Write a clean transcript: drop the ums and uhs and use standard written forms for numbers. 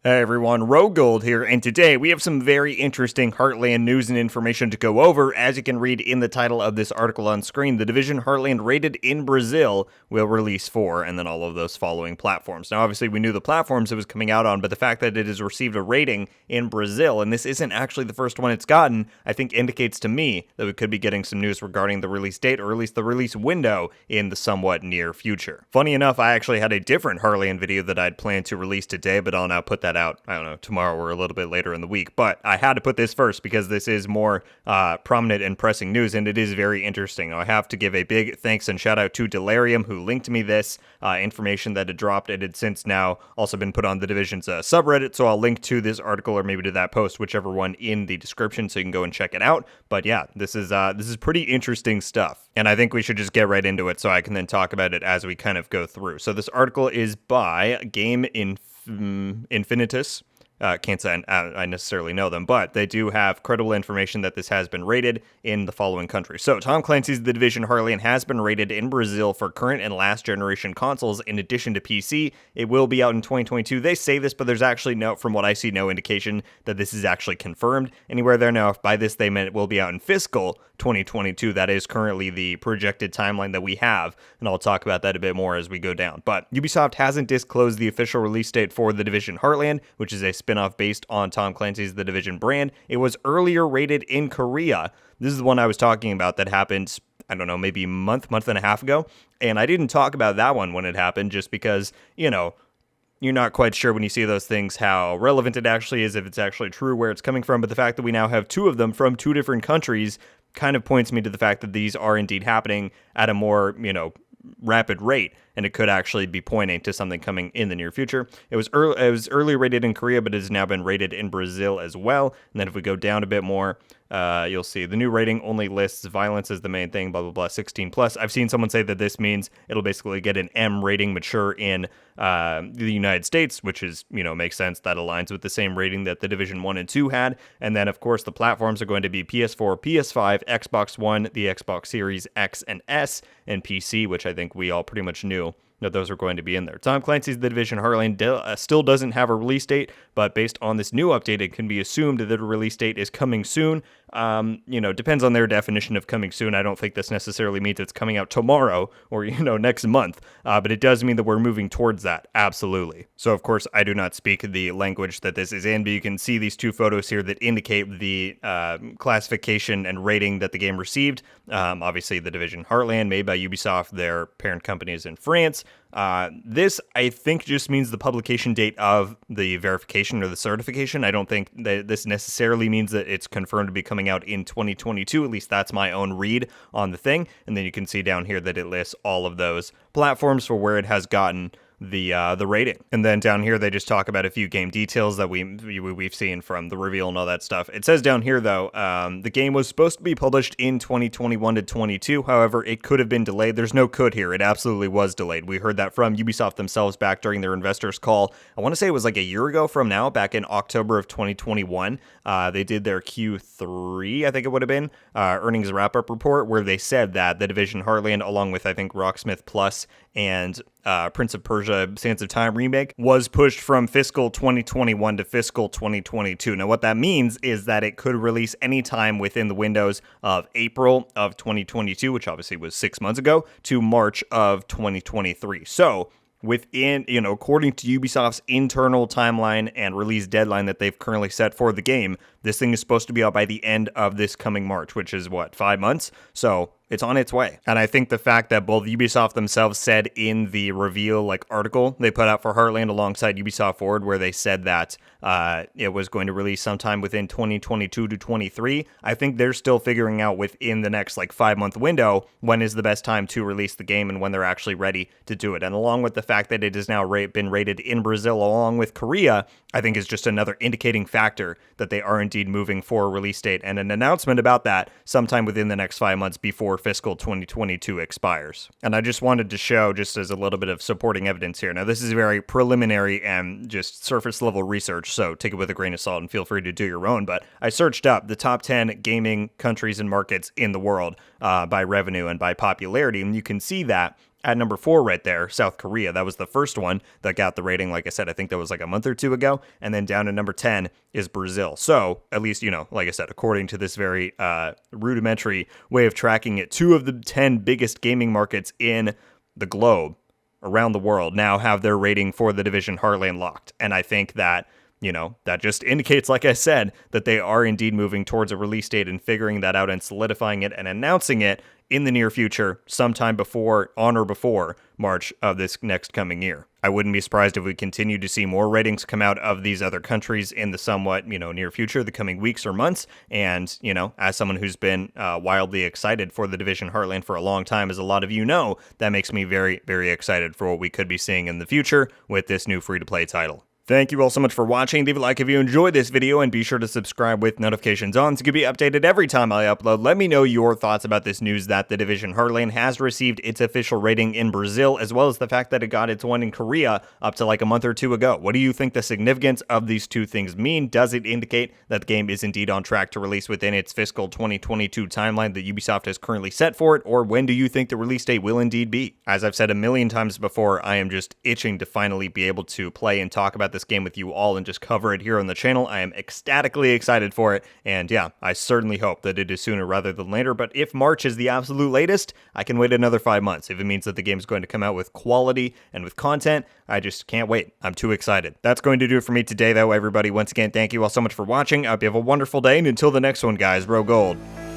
Hey everyone, RogueGold here, and today we have some very interesting Heartland news and information to go over. As you can read in the title of this article on screen, the division Heartland rated in Brazil will release for, and then all of those following platforms. Now obviously we knew the platforms it was coming out on, but the fact that it has received a rating in Brazil, and this isn't actually the first one it's gotten, I think indicates to me that we could be getting some news regarding the release date, or at least the release window in the somewhat near future. Funny enough, I actually had a different Heartland video that I'd planned to release today, but I'll now put that out, I don't know, tomorrow or a little bit later in the week. But I had to put this first because this is more prominent and pressing news, and it is very interesting. I have to give a big thanks and shout out to Delirium, who linked me this information that had dropped. It had since now also been put on the division's subreddit, so I'll link to this article or maybe to that post, whichever one, in the description, so you can go and check it out. But yeah, this is pretty interesting stuff, and I think we should just get right into it so I can then talk about it as we kind of go through. So this article is by Game Infinitus. Can't say I necessarily know them, but they do have credible information that this has been rated in the following countries. So Tom Clancy's The Division Heartland has been rated in Brazil for current and last generation consoles in addition to PC. It will be out in 2022. They say this, but there's actually from what I see, no indication that this is actually confirmed anywhere there. Now, if by this they meant it will be out in fiscal 2022, that is currently the projected timeline that we have, and I'll talk about that a bit more as we go down. But Ubisoft hasn't disclosed the official release date for The Division Heartland, which is a spin-off based on Tom Clancy's The Division brand. It was earlier rated in Korea. This is the one I was talking about that happened, I don't know, maybe a month and a half ago, and I didn't talk about that one when it happened just because, you know, you're not quite sure when you see those things how relevant it actually is, if it's actually true, where it's coming from. But the fact that we now have two of them from two different countries kind of points me to the fact that these are indeed happening at a more, rapid rate, and it could actually be pointing to something coming in the near future. It was early rated in Korea, but it has now been rated in Brazil as well. And then if we go down a bit more, you'll see the new rating only lists violence as the main thing, blah, blah, blah, 16 plus. I've seen someone say that this means it'll basically get an M rating mature in the United States, which is, makes sense. That aligns with the same rating that the Division 1 and 2 had. And then, of course, the platforms are going to be PS4, PS5, Xbox One, the Xbox Series X and S, and PC, which I think we all pretty much knew that those are going to be in there. Tom Clancy's The Division Heartland still doesn't have a release date, but based on this new update, it can be assumed that a release date is coming soon. Depends on their definition of coming soon. I don't think this necessarily means it's coming out tomorrow or, next month, but it does mean that we're moving towards that, absolutely. So, of course, I do not speak the language that this is in, but you can see these two photos here that indicate the classification and rating that the game received. Obviously, The Division Heartland, made by Ubisoft, their parent company is in France. This, I think, just means the publication date of the verification or the certification. I don't think that this necessarily means that it's confirmed to be coming out in 2022. At least that's my own read on the thing. And then you can see down here that it lists all of those platforms for where it has gotten the rating. And then down here they just talk about a few game details that we've seen from the reveal and all that stuff. It says down here though, the game was supposed to be published in 2021 to 22. However, it could have been delayed. There's no could here. It absolutely was delayed. We heard that from Ubisoft themselves back during their investors call. I want to say it was like a year ago from now, back in October of 2021. They did their Q3, I think it would have been, earnings wrap-up report, where they said that The Division Heartland, along with I think Rocksmith Plus and Prince of Persia Sands of Time remake, was pushed from fiscal 2021 to fiscal 2022. Now what that means is that it could release anytime within the windows of April of 2022, which obviously was 6 months ago, to March of 2023. So within, according to Ubisoft's internal timeline and release deadline that they've currently set for the game, this thing is supposed to be out by the end of this coming March, which is 5 months? So it's on its way. And I think the fact that both Ubisoft themselves said in the reveal article they put out for Heartland alongside Ubisoft Forward, where they said that it was going to release sometime within 2022 to 23, I think they're still figuring out within the next 5-month window when is the best time to release the game and when they're actually ready to do it. And along with the fact that it has now been rated in Brazil along with Korea, I think is just another indicating factor that they are indeed moving for a release date and an announcement about that sometime within the next 5 months before fiscal 2022 expires. And I just wanted to show, just as a little bit of supporting evidence here. Now, this is very preliminary and just surface level research, so take it with a grain of salt and feel free to do your own. But I searched up the top 10 gaming countries and markets in the world by revenue and by popularity, and you can see that At number 4 right there, South Korea. That was the first one that got the rating. Like I said, I think that was like a month or two ago. And then down to number 10 is Brazil. So at least, like I said, according to this very rudimentary way of tracking it, 2 of the 10 biggest gaming markets in the globe around the world now have their rating for the Division Heartland locked. And I think that, that just indicates, like I said, that they are indeed moving towards a release date and figuring that out and solidifying it and announcing it in the near future, sometime on or before March of this next coming year. I wouldn't be surprised if we continue to see more ratings come out of these other countries in the somewhat, near future, the coming weeks or months. And, as someone who's been wildly excited for the Division Heartland for a long time, as a lot of you know, that makes me very, very excited for what we could be seeing in the future with this new free-to-play title. Thank you all so much for watching. Leave a like if you enjoyed this video, and be sure to subscribe with notifications on so you can be updated every time I upload. Let me know your thoughts about this news that the Division Heartland has received its official rating in Brazil, as well as the fact that it got its one in Korea up to like a month or two ago. What do you think the significance of these two things mean? Does it indicate that the game is indeed on track to release within its fiscal 2022 timeline that Ubisoft has currently set for it, or when do you think the release date will indeed be? As I've said a million times before, I am just itching to finally be able to play and talk about this game with you all and just cover it here on the channel. I am ecstatically excited for it, and yeah, I certainly hope that it is sooner rather than later. But if March is the absolute latest, I can wait another 5 months. If it means that the game is going to come out with quality and with content, I just can't wait. I'm too excited. That's going to do it for me today, though, everybody. Once again, thank you all so much for watching. I hope you have a wonderful day, and until the next one, guys, RogueGold.